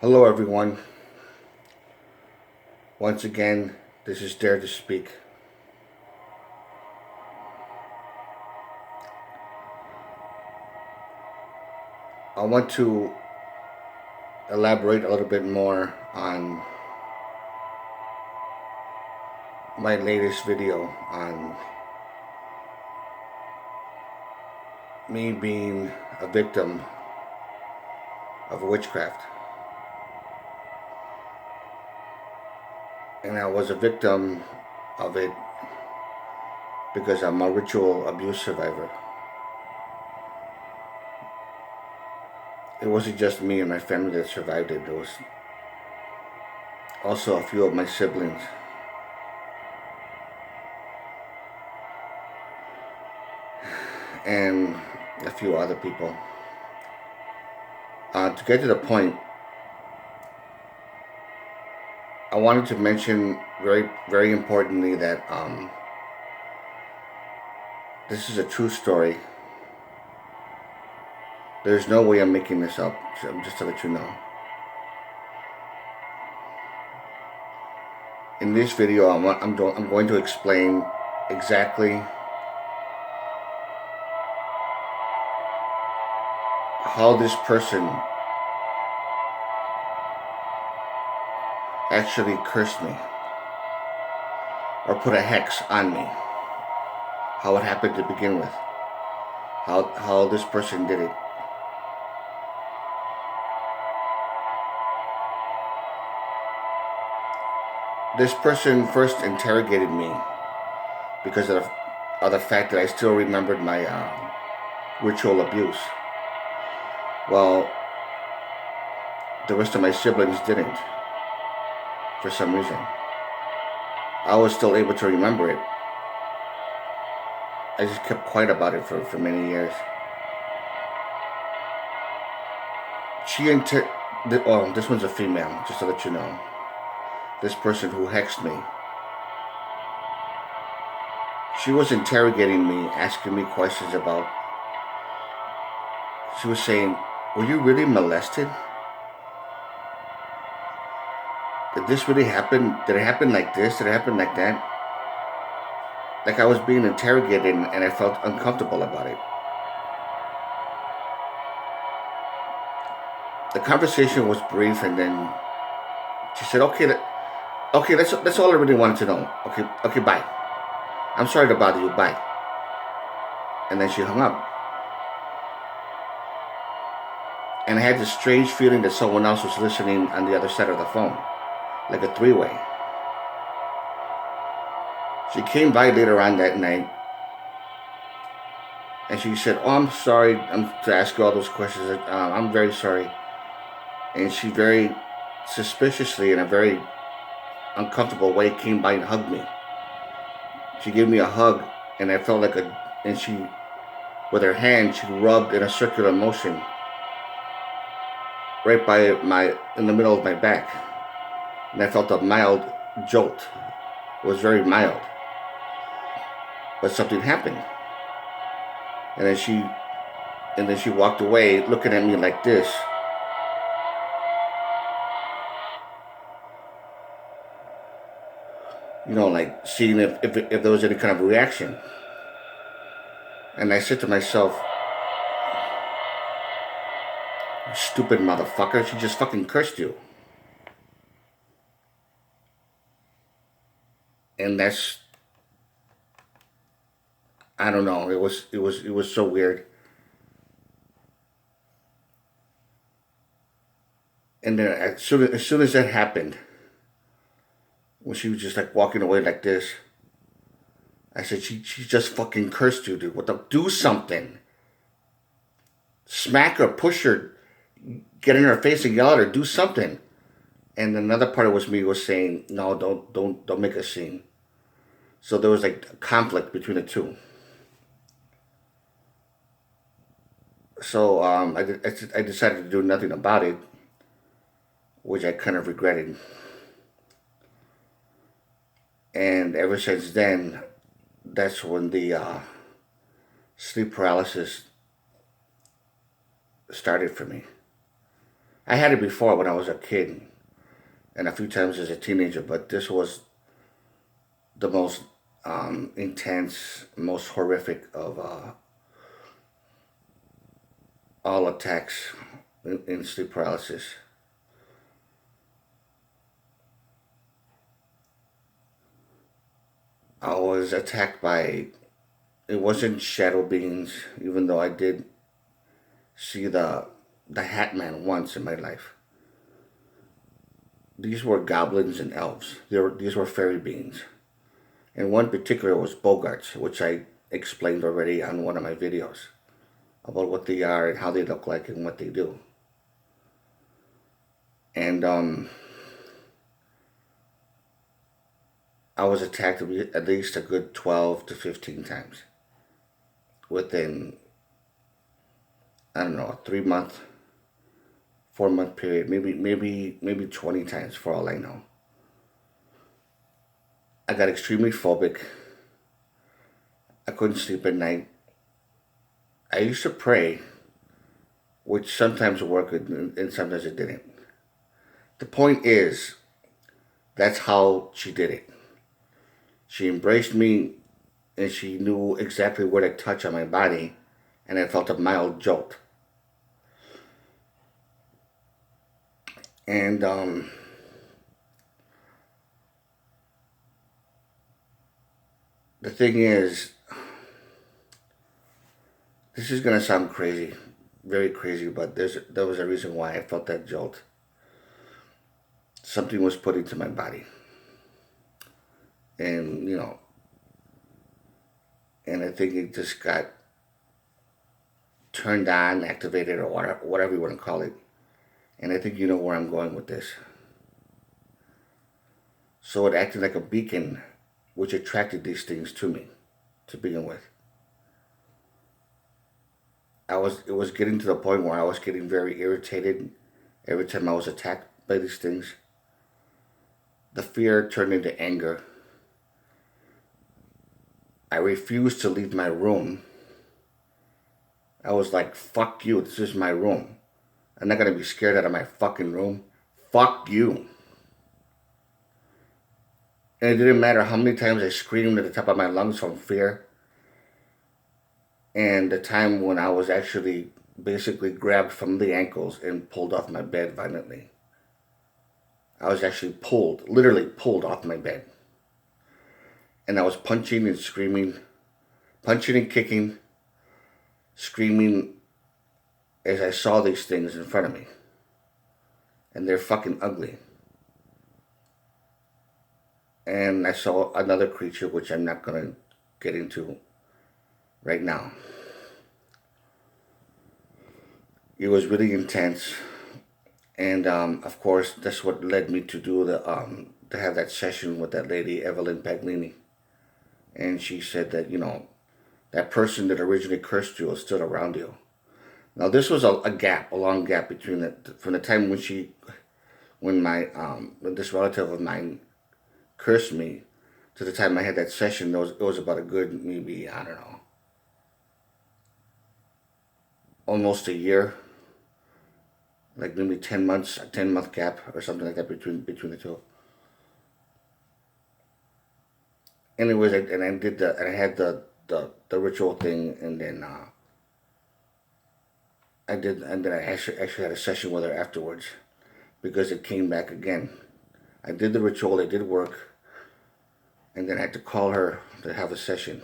Hello, everyone. Once again, this is Dare to Speak. I want to elaborate a little bit more on my latest video on me being a victim of witchcraft. And I was a victim of it because I'm a ritual abuse survivor. It wasn't just me and my family that survived it. There was also a few of my siblings. And a few other people. To get to the point, I wanted to mention very importantly that this is a true story. There's no way I'm making this up, just to let you know. In this video, I'm going to explain exactly how this person actually cursed me or put a hex on me. How it happened to begin with. How this person did it. This person first interrogated me because of the fact that I still remembered my ritual abuse. Well, the rest of my siblings didn't, for some reason. I was still able to remember it. I just kept quiet about it for many years. This one's a female, just to let you know. This person who hexed me. She was interrogating me, asking me questions about... She was saying, were you really molested? Did this really happen? Did it happen like this? Did it happen like that? Like I was being interrogated and I felt uncomfortable about it. The conversation was brief and then she said, okay, that's all I really wanted to know. Okay, bye. I'm sorry to bother you, bye. And then she hung up. And I had this strange feeling that someone else was listening on the other side of the phone. Like a three-way. She came by later on that night. And she said, oh, I'm sorry to ask you all those questions. I'm very sorry. And she very suspiciously, in a very uncomfortable way, came by and hugged me. She gave me a hug, and I felt like and she, with her hand, she rubbed in a circular motion right in the middle of my back. And I felt a mild jolt. It was very mild. But something happened. And then she walked away looking at me like this. You know, like seeing if there was any kind of reaction. And I said to myself, stupid motherfucker, she just fucking cursed you. And that's, I don't know, it was so weird. And then as soon as that happened, when she was just like walking away like this, I said, she just fucking cursed you, dude. What the, do something. Smack her, push her, get in her face and yell at her, do something. And another part of me was saying, no, don't make a scene. So there was like a conflict between the two. So I decided to do nothing about it, which I kind of regretted. And ever since then, that's when the sleep paralysis started for me. I had it before when I was a kid and a few times as a teenager, but this was the most intense, most horrific of all attacks in sleep paralysis. I was attacked by, it wasn't shadow beings, even though I did see the Hat Man once in my life. These were goblins and elves. These were fairy beings. And one particular was Bogarts, which I explained already on one of my videos about what they are and how they look like and what they do. And I was attacked at least a good 12 to 15 times within, I don't know, a 3 month, 4 month period, maybe 20 times for all I know. I got extremely phobic. I couldn't sleep at night. I used to pray, which sometimes worked and sometimes it didn't. The point is, that's how she did it. She embraced me and she knew exactly where to touch on my body, and I felt a mild jolt. And the thing is, this is gonna sound crazy, very crazy, but there was a reason why I felt that jolt. Something was put into my body, and and I think it just got turned on, activated, or whatever you want to call it. And I think you know where I'm going with this. So it acted like a beacon, which attracted these things to me, to begin with. It was getting to the point where I was getting very irritated every time I was attacked by these things. The fear turned into anger. I refused to leave my room. I was like, fuck you, this is my room. I'm not gonna be scared out of my fucking room. Fuck you. And it didn't matter how many times I screamed at the top of my lungs from fear. And the time when I was actually basically grabbed from the ankles and pulled off my bed violently. I was actually pulled, literally pulled off my bed. And I was punching and screaming, punching and kicking, screaming as I saw these things in front of me. And they're fucking ugly. And I saw another creature, which I'm not going to get into right now. It was really intense. And of course, that's what led me to do to have that session with that lady, Evelyn Paglini. And she said that, that person that originally cursed you is still around you. Now, this was a long gap between from the time when this relative of mine cursed me to the time I had that session. It was about a good, maybe, I don't know, almost a year, like maybe 10 months, a 10-month gap or something like that between the two. Anyways, I had the ritual thing, and then I actually had a session with her afterwards because it came back again. I did the ritual, it did work, and then I had to call her to have a session.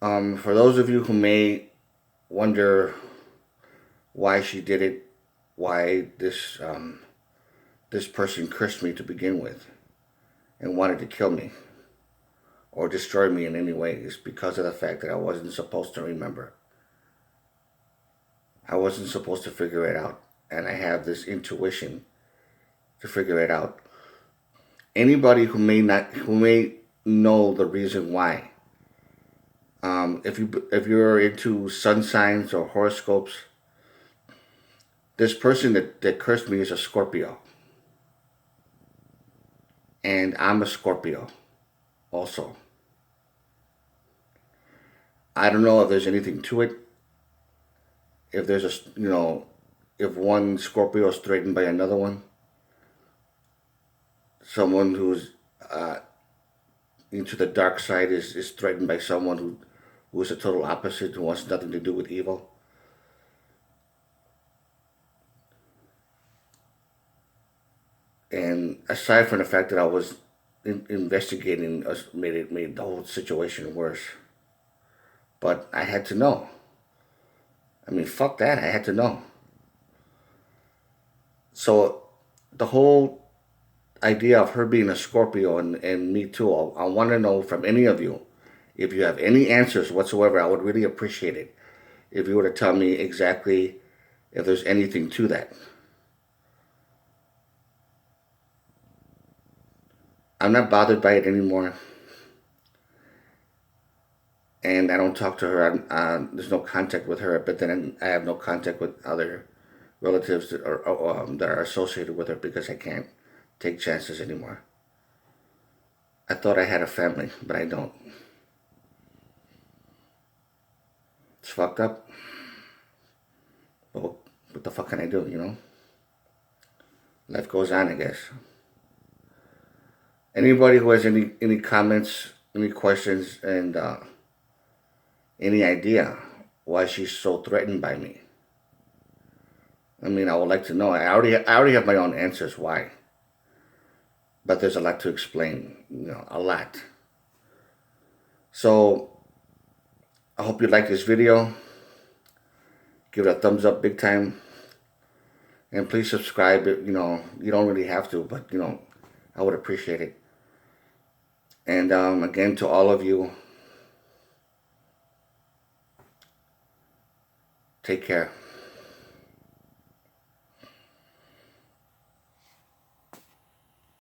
For those of you who may wonder why she did it, why this person cursed me to begin with and wanted to kill me or destroy me in any way, is because of the fact that I wasn't supposed to remember. I wasn't supposed to figure it out, and I have this intuition to figure it out. Anybody who may know the reason why, if you're into sun signs or horoscopes, this person that cursed me is a Scorpio, and I'm a Scorpio also. I don't know if there's anything to it. if there's a, if one Scorpio is threatened by another one, someone who's into the dark side is threatened by someone who is a total opposite, who wants nothing to do with evil. And aside from the fact that I was investigating, made the whole situation worse. But I had to know. I mean, fuck that. I had to know. So the whole idea of her being a Scorpio and me too, I want to know from any of you, if you have any answers whatsoever, I would really appreciate it if you were to tell me exactly if there's anything to that. I'm not bothered by it anymore, and I don't talk to her. There's no contact with her, but then I have no contact with other relatives that are associated with her because I can't take chances anymore. I thought I had a family, but I don't. It's fucked up. But what the fuck can I do, Life goes on, I guess. Anybody who has any comments, any questions, and any idea why she's so threatened by me, I mean, I would like to know. I already have my own answers why, but there's a lot to explain, a lot. So I hope you like this video. Give it a thumbs up big time, and please subscribe. You don't really have to, but I would appreciate it. And again, to all of you, take care.